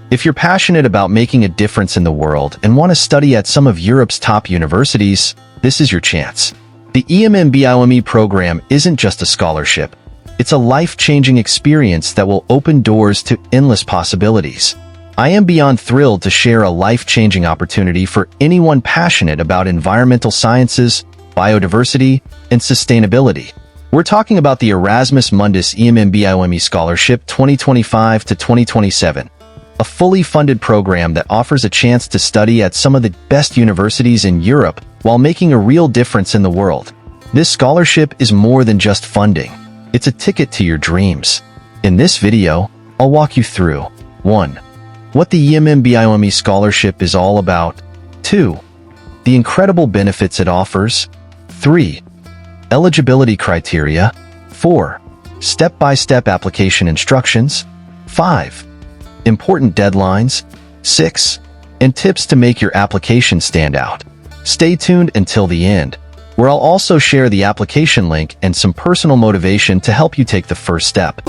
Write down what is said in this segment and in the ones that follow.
If you're passionate about making a difference in the world and want to study at some of Europe's top universities, this is your chance. The EMMBIOME program isn't just a scholarship. It's a life-changing experience that will open doors to endless possibilities. I am beyond thrilled to share a life-changing opportunity for anyone passionate about environmental sciences, biodiversity, and sustainability. We're talking about the Erasmus Mundus EMMBIOME Scholarship 2025 to 2027, a fully funded program that offers a chance to study at some of the best universities in Europe while making a real difference in the world. This scholarship is more than just funding. It's a ticket to your dreams. In this video, I'll walk you through 1. What the EMMBIOME Scholarship is all about. 2. The incredible benefits it offers. 3. Eligibility criteria. 4. Step-by-step application instructions. 5. Important deadlines. 6. And tips to make your application stand out. Stay tuned until the end, where I'll also share the application link and some personal motivation to help you take the first step.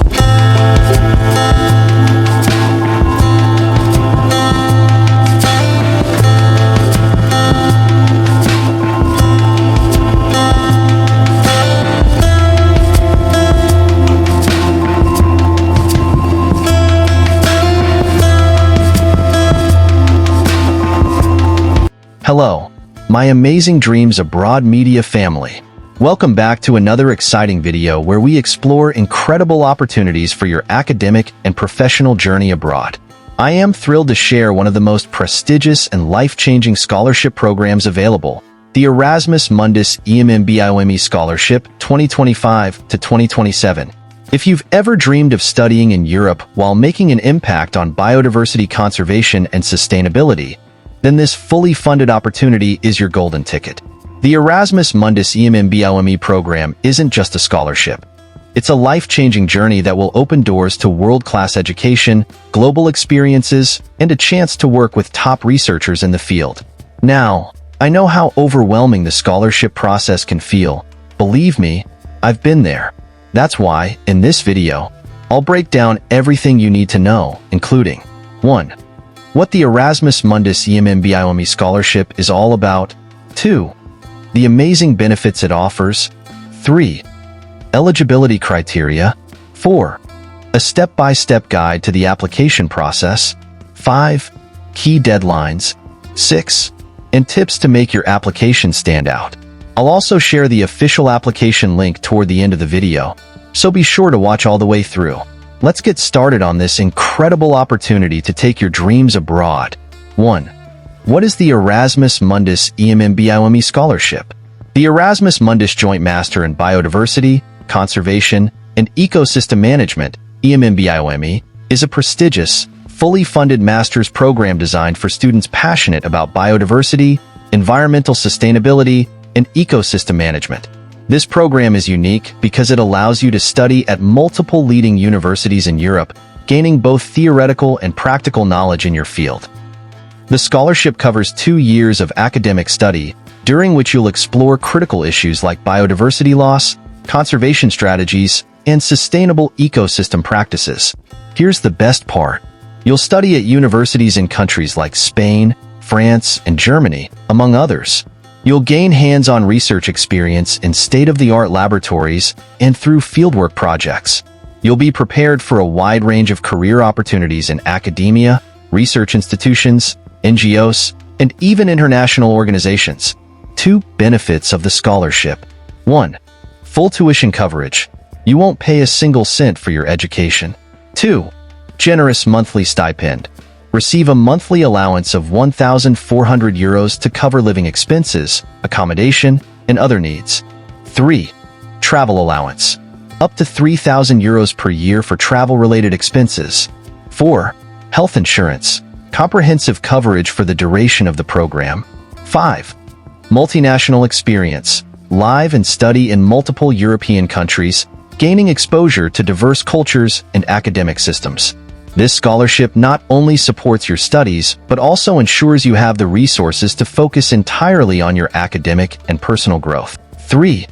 Hello, my amazing Dreams Abroad media family. Welcome back to another exciting video where we explore incredible opportunities for your academic and professional journey abroad. I am thrilled to share one of the most prestigious and life-changing scholarship programs available, the Erasmus Mundus EMMBIOME Scholarship 2025 to 2027. If you've ever dreamed of studying in Europe while making an impact on biodiversity conservation and sustainability, then this fully funded opportunity is your golden ticket. The Erasmus Mundus EMMBIOME program isn't just a scholarship. It's a life-changing journey that will open doors to world-class education, global experiences, and a chance to work with top researchers in the field. Now, I know how overwhelming the scholarship process can feel. Believe me, I've been there. That's why, in this video, I'll break down everything you need to know, including 1. What the Erasmus Mundus EMMBIOME Scholarship is all about. 2. The amazing benefits it offers. 3. Eligibility criteria. 4. A step-by-step guide to the application process. 5. Key deadlines. 6. And tips to make your application stand out. I'll also share the official application link toward the end of the video, so be sure to watch all the way through. Let's get started on this incredible opportunity to take your dreams abroad. 1. What is the Erasmus Mundus EMMBIOME Scholarship? The Erasmus Mundus Joint Master in Biodiversity, Conservation, and Ecosystem Management, EMMBIOME, is a prestigious, fully funded master's program designed for students passionate about biodiversity, environmental sustainability, and ecosystem management. This program is unique because it allows you to study at multiple leading universities in Europe, gaining both theoretical and practical knowledge in your field. The scholarship covers 2 years of academic study, during which you'll explore critical issues like biodiversity loss, conservation strategies, and sustainable ecosystem practices. Here's the best part. You'll study at universities in countries like Spain, France, and Germany, among others. You'll gain hands-on research experience in state-of-the-art laboratories and through fieldwork projects. You'll be prepared for a wide range of career opportunities in academia, research institutions, NGOs, and even international organizations. 2 benefits of the scholarship. 1. Full tuition coverage. You won't pay a single cent for your education. 2. Generous monthly stipend. Receive a monthly allowance of €1,400 to cover living expenses, accommodation, and other needs. 3. Travel allowance. Up to €3,000 per year for travel-related expenses. 4. Health insurance. Comprehensive coverage for the duration of the program. 5. Multinational experience. Live and study in multiple European countries, gaining exposure to diverse cultures and academic systems. This scholarship not only supports your studies, but also ensures you have the resources to focus entirely on your academic and personal growth. 3.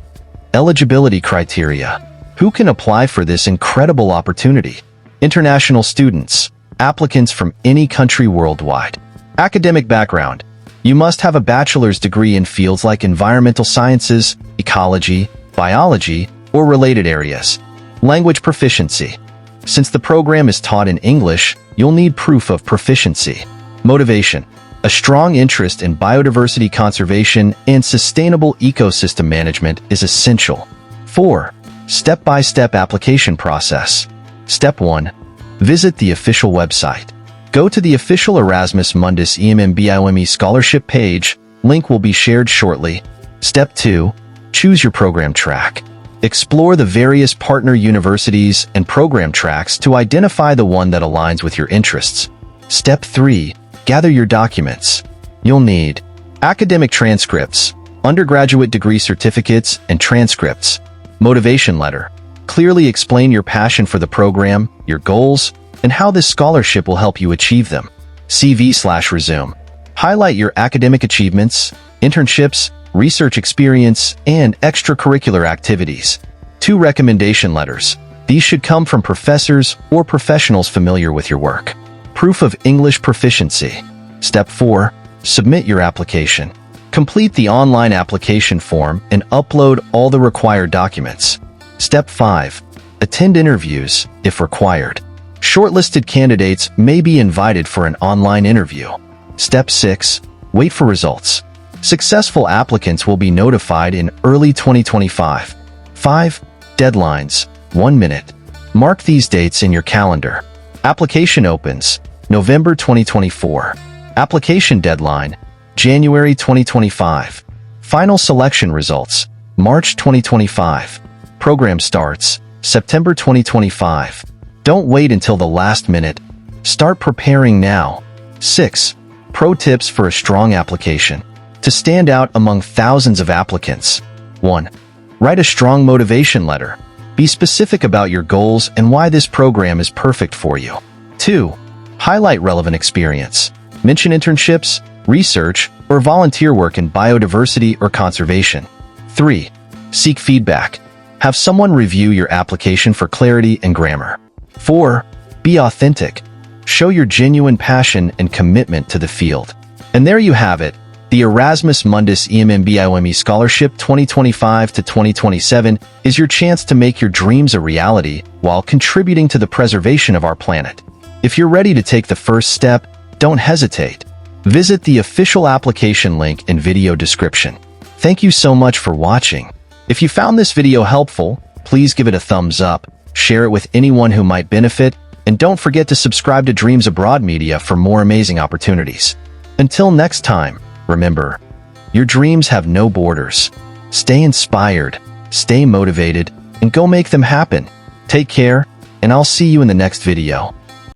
Eligibility criteria. Who can apply for this incredible opportunity? International students. applicants from any country worldwide. Academic background. You must have a bachelor's degree in fields like environmental sciences, ecology, biology, or related areas. Language proficiency. Since the program is taught in English, you'll need proof of proficiency. Motivation. A strong interest in biodiversity conservation and sustainable ecosystem management is essential. 4. Step-by-step application process. Step 1. Visit the official website. Go to the official Erasmus Mundus EMMBIOME Scholarship page. Link will be shared shortly. Step 2. Choose your program track. Explore the various partner universities and program tracks to identify the one that aligns with your interests. Step 3. Gather your documents. You'll need academic transcripts, undergraduate degree certificates, and transcripts. Motivation letter. Clearly explain your passion for the program, your goals, and how this scholarship will help you achieve them. CV/resume. Highlight your academic achievements, internships, research experience, and extracurricular activities. 2 recommendation letters. These should come from professors or professionals familiar with your work. Proof of English proficiency. Step 4. Submit your application. Complete the online application form and upload all the required documents. Step 5. Attend interviews, if required. Shortlisted candidates may be invited for an online interview. Step 6. Wait for results. Successful applicants will be notified in early 2025. 5. Deadlines. 1 minute. Mark these dates in your calendar. Application opens November 2024. Application deadline January 2025. Final selection results March 2025. Program starts September 2025. Don't wait until the last minute. Start preparing now. 6. Pro tips for a strong application. To stand out among thousands of applicants. 1. Write a strong motivation letter. Be specific about your goals and why this program is perfect for you. 2. Highlight relevant experience. Mention internships, research, or volunteer work in biodiversity or conservation. 3. Seek feedback. Have someone review your application for clarity and grammar. 4. Be authentic. Show your genuine passion and commitment to the field. And there you have it. The Erasmus Mundus EMMBIOME Scholarship 2025 to 2027 is your chance to make your dreams a reality while contributing to the preservation of our planet. If you're ready to take the first step, don't hesitate. Visit the official application link in video description. Thank you so much for watching. If you found this video helpful, please give it a thumbs up, share it with anyone who might benefit, and don't forget to subscribe to Dreams Abroad Media for more amazing opportunities. Until next time, remember, your dreams have no borders. Stay inspired, stay motivated, and go make them happen. Take care, and I'll see you in the next video.